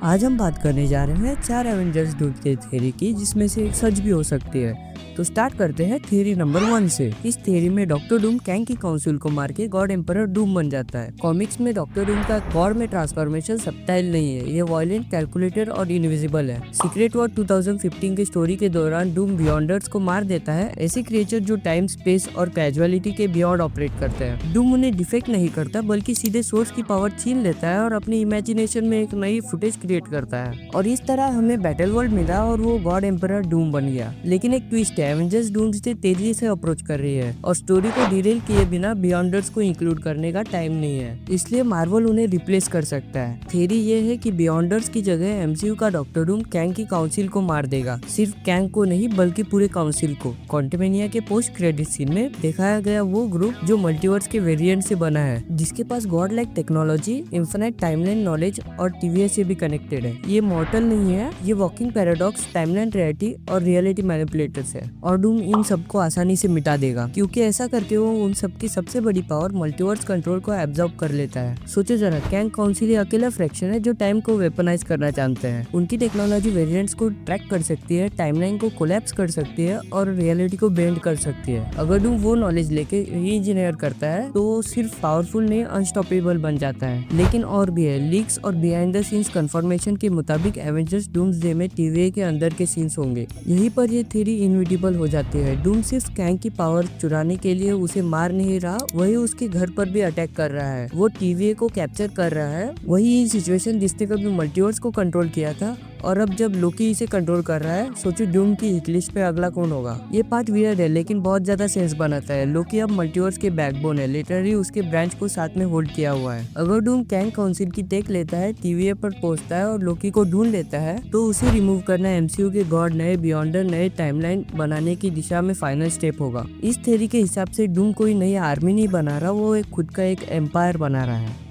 आज हम बात करने जा रहे हैं 4 एवेंजर्स डूम के थ्योरी की, जिसमें से एक सच भी हो सकती है। तो स्टार्ट करते हैं थ्योरी नंबर 1 से। इस थ्योरी में डॉक्टर डूम कैंग की काउंसिल को मार के गॉड एम्परर डूम बन जाता है। कॉमिक्स में डॉक्टर डूम का गॉड में ट्रांसफॉर्मेशन सबटाइल नहीं है, ये वायलेंट, कैलकुलेटर और इनविजिबल है। सीक्रेट वॉर 2015 की स्टोरी के दौरान डूम बियॉन्डर्स को मार देता है, ऐसे क्रिएचर जो टाइम, स्पेस और कैजुअलिटी के बियॉन्ड ऑपरेट करते हैं। डूम उन्हें डिफेक्ट नहीं करता, बल्कि सीधे सोर्स की पावर छीन लेता है और अपनी इमेजिनेशन में एक नई फुटेज क्रिएट करता है। और इस तरह हमें बैटल वर्ल्ड मिला और वो गॉड एम्परर डूम बन गया। लेकिन एक ट्विस्ट है, एवेंजर्स डूम्सडे तेजी से अप्रोच कर रही है और स्टोरी को डिरेल किए बिना बियॉन्डर्स को इंक्लूड करने का टाइम नहीं है, इसलिए मार्वल उन्हें रिप्लेस कर सकता है। थ्योरी ये है कि बियॉन्डर्स की जगह एमसीयू का डॉक्टर डूम कैंग की काउंसिल को मार देगा। सिर्फ कैंग को नहीं, बल्कि पूरे काउंसिल को। क्वांटमेनिया के पोस्ट क्रेडिट सीन में दिखाया गया वो ग्रुप जो मल्टीवर्स के वेरिएंट से बना है, जिसके पास god like technology, infinite timeline knowledge और टीवीएस से भी कनेक्टेड है। ये मॉर्टल नहीं है, ये वॉकिंग पैराडॉक्स, टाइमलाइन रियलिटी और रियलिटी मैनिपुलेटर्स है। और डूम इन सबको आसानी से मिटा देगा, क्योंकि ऐसा करके वो उन सबकी सबसे बड़ी पावर मल्टीवर्स कंट्रोल को एब्जॉर्ब कर लेता है। सोचो जरा, कैंग काउंसिल अकेला फ्रैक्शन है जो टाइम को वेपनाइज करना जानते हैं। उनकी टेक्नोलॉजी वेरिएंट्स को ट्रैक कर सकती है, टाइमलाइन को कोलैप्स कर सकती है और रियलिटी को बेंड कर सकती है। अगर डूम वो नॉलेज लेके री इंजीनियर करता है तो वो सिर्फ पावरफुल नहीं, अनस्टॉपेबल बन जाता है। लेकिन और भी है। लीक्स और बिहाइंड द सीन्स कंफर्मेशन के मुताबिक एवेंजर्स डूम्सडे में टीवीए के अंदर के सीन्स होंगे। यहीं पर ये थ्योरी इनविजिबल हो जाती है। डूम सिर्फ कैंग की पावर चुराने के लिए उसे मार नहीं रहा, वही उसके घर पर भी अटैक कर रहा है। वो टीवीए को कैप्चर कर रहा है। वही सिचुएशन जिसने कभी मल्टीवर्स को कंट्रोल किया था, और अब जब लोकी इसे कंट्रोल कर रहा है, सोचो डूम की हिट लिस्ट पे अगला कौन होगा। ये पार्ट वियर्ड है, लेकिन बहुत ज्यादा सेंस बनाता है। लोकी अब मल्टीवर्स के बैकबोन है, लिटरली उसके ब्रांच को साथ में होल्ड किया हुआ है। अगर डूम कैंग काउंसिल की टेक लेता है, टीवीए पर पहुंचता है और लोकी को ढूंढ लेता है, तो उसे रिमूव करना एमसीयू के गॉड, नए बियॉन्डर, नए टाइमलाइन बनाने की दिशा में फाइनल स्टेप होगा। इस थ्योरी के हिसाब से डूम कोई नई आर्मी नहीं बना रहा, वो एक खुद का एक एम्पायर बना रहा है।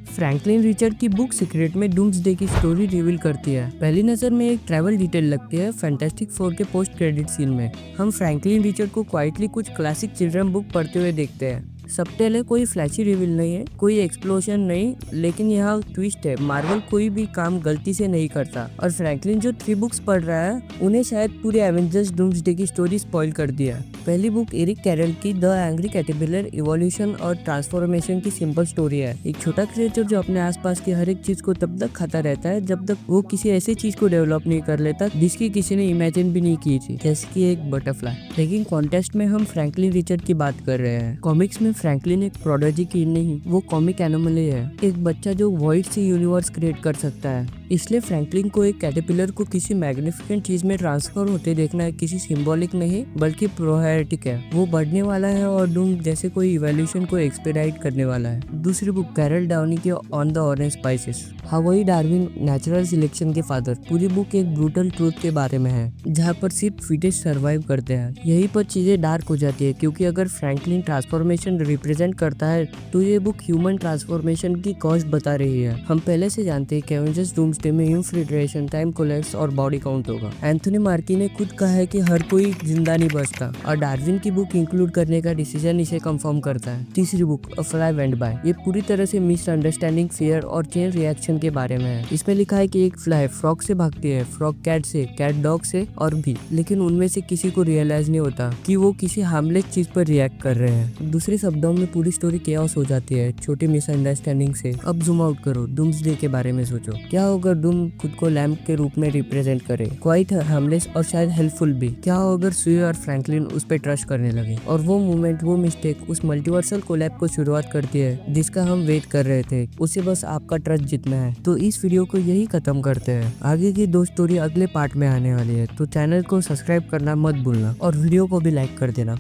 फ्रैंकलिन रिचर्ड की बुक सीक्रेट में डूम्सडे की स्टोरी रिवील करती है। पहली नजर में एक ट्रैवल डिटेल लगती है फैंटास्टिक फोर के पोस्ट क्रेडिट सीन में। हम फ्रैंकलिन रिचर्ड को क्वाइटली कुछ क्लासिक चिल्ड्रन बुक पढ़ते हुए देखते हैं। सबटेल है, कोई फ्लैशी रिवील नहीं है, कोई एक्सप्लोजन नहीं, लेकिन यहाँ ट्विस्ट है। मार्वल कोई भी काम गलती से नहीं करता, और फ्रैंकलिन जो 3 बुक्स पढ़ रहा है, उन्हें शायद पूरे एवेंजर्स डूम्सडे की स्टोरी स्पॉइल कर दिया। पहली बुक एरिक कैरल की द एंग्री कैटरपिलर इवोल्यूशन और ट्रांसफॉर्मेशन की सिंपल स्टोरी है। एक छोटा क्रिएचर जो अपने आसपास की हर एक चीज को तब तक खाता रहता है जब तक वो किसी ऐसी चीज को डेवलप नहीं कर लेता जिसकी किसी ने इमेजिन भी नहीं की थी, जैसे कि एक बटरफ्लाई। लेकिन कॉन्टेस्ट में हम फ्रैंकलिन रिचर्ड की बात कर रहे हैं। कॉमिक्स में फ्रैंकलिन एक प्रोडोजी की नहीं, वो कॉमिक एनोमली है, एक बच्चा जो वॉइड से यूनिवर्स क्रिएट कर सकता है। इसलिए फ्रैंकलिन को एक कैटरपिलर को किसी मैग्निफिकेंट चीज में ट्रांसफर होते देखना है किसी सिंबॉलिक नहीं, बल्कि प्रोहायटिक है। वो बढ़ने वाला है और डूम जैसे कोई इवोल्यूशन को एक्सपेडाइट करने वाला है। दूसरी बुक कैरल डाउनी की ऑन द ऑरेंज स्पाइसेस, हवाई डार्विन नेचुरल सिलेक्शन के फादर। पूरी बुक एक ब्रूटल ट्रूथ के बारे में है, जहाँ पर सिर्फ फिटेस्ट सर्वाइव करते हैं। यही पर चीजें डार्क हो जाती है, क्योंकि अगर फ्रैंकलिन ट्रांसफॉर्मेशन रिप्रेजेंट करता है तो ये बुक ह्यूमन ट्रांसफॉर्मेशन की कॉस्ट बता रही है। हम पहले से जानते हैं कि एवेंजर्स डूम्सडे में इन्फिल्ट्रेशन, टाइम कोलैप्स और बॉडी काउंट होगा। एंथोनी मार्की ने खुद कहा है कि हर कोई जिंदा नहीं बचता, और डार्विन की बुक इंक्लूड करने का डिसीजन इसे कंफर्म करता है। तीसरी book a fly went by, ये पूरी तरह से मिसअंडरस्टैंडिंग, फियर और चेन रिएक्शन के बारे में है। इसमें लिखा है कि एक फ्लाई फ्रॉग से भागती है, फ्रॉग कैट से, कैट डॉग से और भी, लेकिन उनमें से किसी को रियलाइज नहीं होता कि वो किसी हार्मलेस चीज पर रिएक्ट कर रहे हैं। दूसरे शब्दों में पूरी स्टोरी केओस हो जाती है छोटी मिसअंडरस्टैंडिंग से। अब जूम आउट करो, डूम्सडे के बारे में सोचो। क्या होगा डूम खुद को लैम्प के रूप में रिप्रेजेंट करे, क्वाइट हार्मलेस और शायद हेल्पफुल भी। क्या होगा अगर सुई और फ्रैंकलिन उस पर ट्रस्ट करने लगे, और वो मोमेंट, वो मिस्टेक उस मल्टीवर्सल कोलैब को शुरुआत करती है जिसका हम वेट कर रहे थे। उसे बस आपका ट्रस्ट जीतना है। तो इस वीडियो को यही खत्म करते हैं। आगे की 2 स्टोरी अगले पार्ट में आने वाली है, तो चैनल को सब्सक्राइब करना मत भूलना और वीडियो को भी लाइक कर देना।